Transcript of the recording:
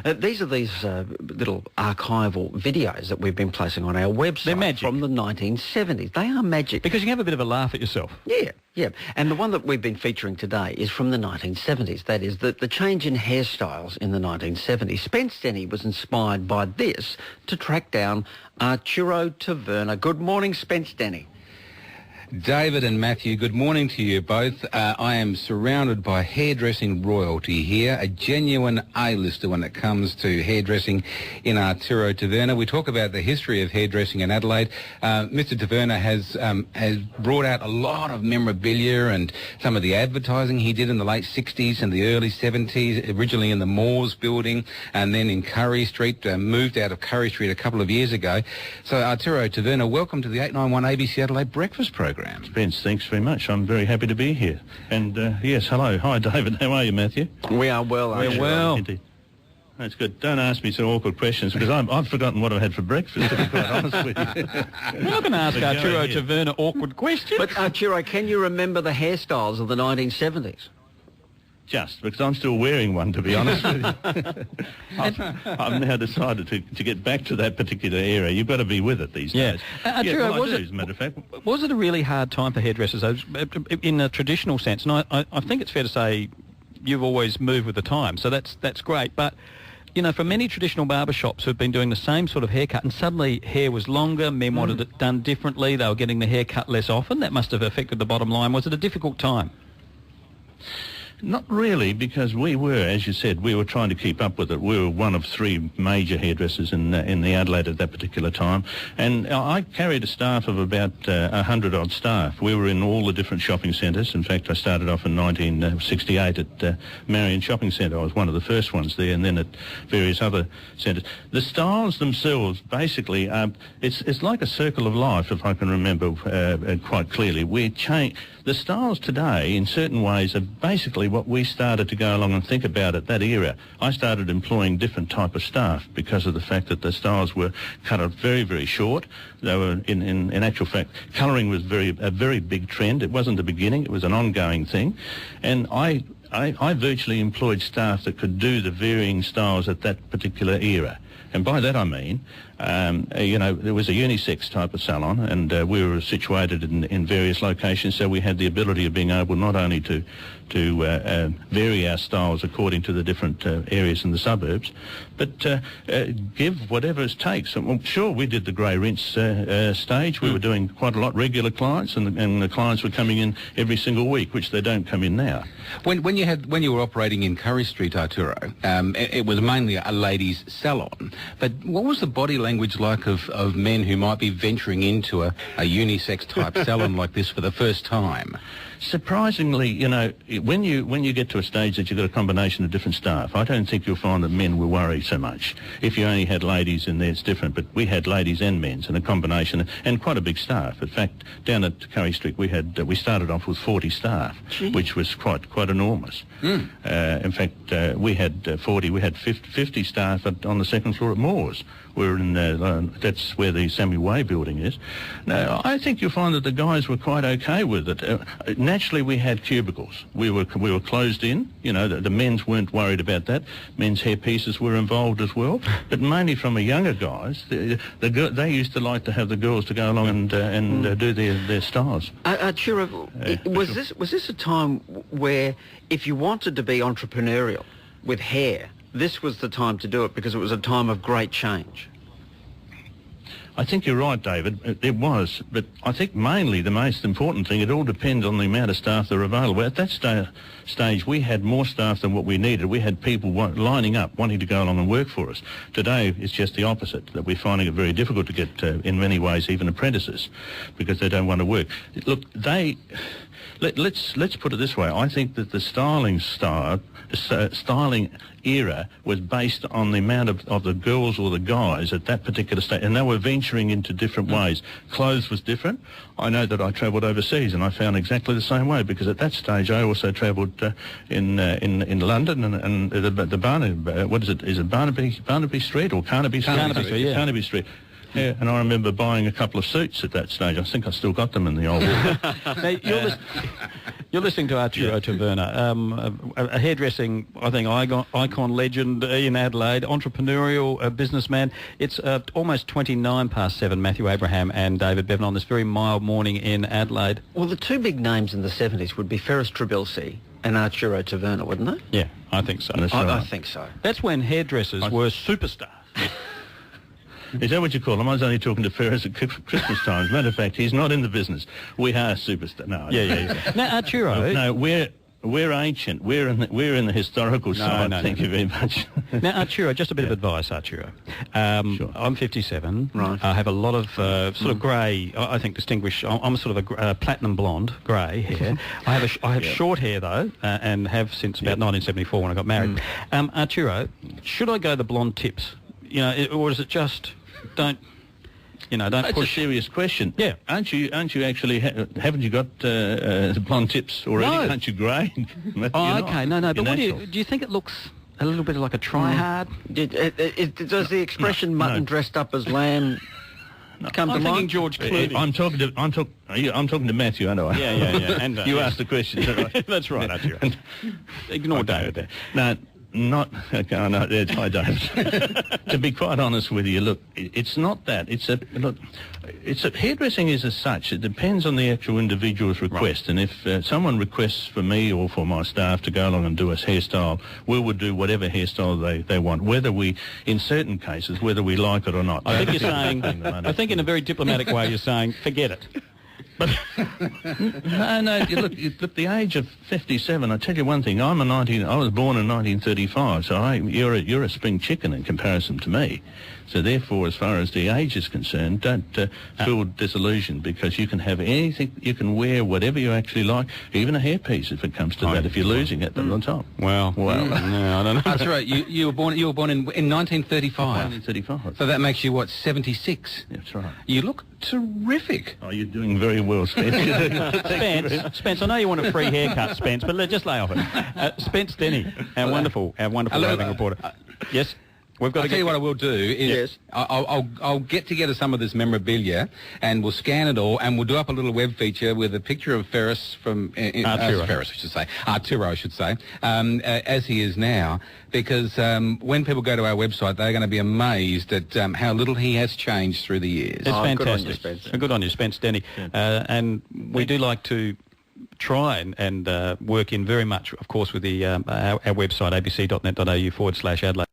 These are little archival videos that we've been placing on our website. They're magic. From the 1970s. They are magic. Because you can have a bit of a laugh at yourself. Yeah. And the one that we've been featuring today is from the 1970s. That is the change in hairstyles in the 1970s. Spence Denny was inspired by this to track down Arturo Taverna. Good morning, Spence Denny. David and Matthew, good morning to you both. I am surrounded by hairdressing royalty here, a genuine A-lister when it comes to hairdressing in Arturo Taverna. We talk about the history of hairdressing in Adelaide. Mr. Taverna has brought out a lot of memorabilia and some of the advertising he did in the late 60s and the early 70s, originally in the Moores building and then in Curry Street, moved out of Curry Street a couple of years ago. So Arturo Taverna, welcome to the 891 ABC Adelaide Breakfast Program. Spence, thanks very much. I'm very happy to be here. And yes, hello. Hi, David. How are you, Matthew? We are well. We're well. Indeed. That's good. Don't ask me some awkward questions because I've forgotten what I had for breakfast, to be quite honest with you. We're not going to ask Arturo Taverna awkward questions. But Arturo, can you remember the hairstyles of the 1970s? Just because I'm still wearing one, to be honest with you. I've now decided to get back to that particular era. You've got to be with it these days. Arturo, as a matter of fact. Was it a really hard time for hairdressers in a traditional sense? And I think it's fair to say you've always moved with the time, so that's great. But, you know, for many traditional barbershops who've been doing the same sort of haircut and suddenly hair was longer, men wanted it done differently, they were getting the hair cut less often, that must have affected the bottom line. Was it a difficult time? Not really, because we were, as you said, we were trying to keep up with it. We were one of three major hairdressers in the Adelaide at that particular time, and I carried a staff of about 100-odd staff. We were in all the different shopping centres. In fact, I started off in 1968 at Marion Shopping Centre. I was one of the first ones there, and then at various other centres. The styles themselves, basically, it's like a circle of life, if I can remember quite clearly. The styles today, in certain ways, are basically what we started to go along and think about at that era. I started employing different type of staff because of the fact that the styles were cut out very, very short. They were, in actual fact, colouring was a very big trend. It wasn't the beginning, it was an ongoing thing. And I virtually employed staff that could do the varying styles at that particular era. And by that I mean, there was a unisex type of salon, and we were situated in various locations, so we had the ability of being able not only to vary our styles according to the different areas in the suburbs, but give whatever it takes. And, well, sure, we did the grey rinse stage. We were doing quite a lot regular clients, and the clients were coming in every single week, which they don't come in now. When you were operating in Curry Street, Arturo, it was mainly a ladies' salon. But what was the body language like of men who might be venturing into a unisex type salon like this for the first time? Surprisingly, when you get to a stage that you've got a combination of different staff, I don't think you'll find that men will worry so much. If you only had ladies in there, it's different, but we had ladies and men's in a combination, and quite a big staff. In fact, down at Curry Street, we started off with 40 staff, which was quite enormous. In fact, we had 50 staff on the second floor at Moores. We're in that's where the Samuel Way building is. Now, I think you'll find that the guys were quite okay with it. Naturally, we had cubicles. We were closed in. The men's weren't worried about that. Men's hair pieces were involved as well, but mainly from the younger guys. They used to like to have the girls to go along and do their styles. Arturo, was this a time where if you wanted to be entrepreneurial with hair, this was the time to do it because it was a time of great change? I think you're right, David. It was, but I think mainly the most important thing, it all depends on the amount of staff that are available. At that stage, we had more staff than what we needed. We had people lining up, wanting to go along and work for us. Today, it's just the opposite, that we're finding it very difficult to get, in many ways, even apprentices, because they don't want to work. Look, let's put it this way. I think that the styling era was based on the amount of the girls or the guys at that particular stage, and they were venturing into different ways. Clothes was different. I know that I travelled overseas, and I found exactly the same way, because at that stage I also travelled in London and the Barnaby, what is it? Is it Barnaby Street or Carnaby Street? Carnaby Street, yeah. Carnaby Street. Yeah, and I remember buying a couple of suits at that stage. I think I still got them in the old wall. Now, you're listening to Arturo Taverna, a hairdressing, I think, icon legend in Adelaide, entrepreneurial businessman. It's almost 7:29, Matthew Abraham and David Bevan on this very mild morning in Adelaide. Well, the two big names in the 70s would be Ferris Trabilsi and Arturo Taverna, wouldn't they? Yeah, I think so. I think so. That's when hairdressers were superstars. Is that what you call him? I was only talking to Ferris at Christmas time. As a matter of fact, he's not in the business. We are superstars. No. Yeah. Now, Arturo... No, we're ancient. We're in the historical side. Thank you very much. Now, Arturo, just a bit of advice, Arturo. Sure. I'm 57. Right. I have a lot of sort of grey, I think distinguished... I'm sort of a platinum blonde, grey hair. I have short hair, though, and have since about 1974 when I got married. Arturo, should I go the blonde tips? You know, or is it just... Don't That's push. a serious question. Yeah. Aren't you actually, haven't you got the blonde tips already? No. Aren't you grey? Okay, no. But what do you think it looks a little bit like a try-hard? Does the expression mutton dressed up as lamb come to I'm thinking mind? George Clooney. I'm talking to Matthew, aren't I? Yeah. And, you asked the question, is that right? That's right, Arturo. Ignore David there. No, no, I don't. To be quite honest with you, look, it's not that. Hairdressing is as such. It depends on the actual individual's request. Right. And if someone requests for me or for my staff to go along and do a hairstyle, we would do whatever hairstyle they want, in certain cases, whether we like it or not. I think you're saying, I think in a very diplomatic way, you're saying, forget it. But no. Look, the age of 57. I tell you one thing. I was born in 1935, so you're a spring chicken in comparison to me. So therefore, as far as the age is concerned, don't feel disillusioned, because you can have anything. You can wear whatever you actually like, even a hairpiece if it comes to that. If you're losing it on top. Well, no, I don't know. That's right. You were born in 1935. 1935. So that makes you what, 76? That's right. You look terrific. Oh, you're doing very well, Spence. Spence, I know you want a free haircut, Spence, but just lay off it. Spence Denny, our wonderful roving reporter. Yes. I'll tell you what I will do is I'll get together some of this memorabilia and we'll scan it all and we'll do up a little web feature with a picture of Ferris from Arturo, I should say, as he is now, because when people go to our website, they're going to be amazed at how little he has changed through the years. It's fantastic. Good on you, Spence. Good on you, Spence Denny. And we do like to try and work in very much, of course, with the our website, abc.net.au/Adelaide.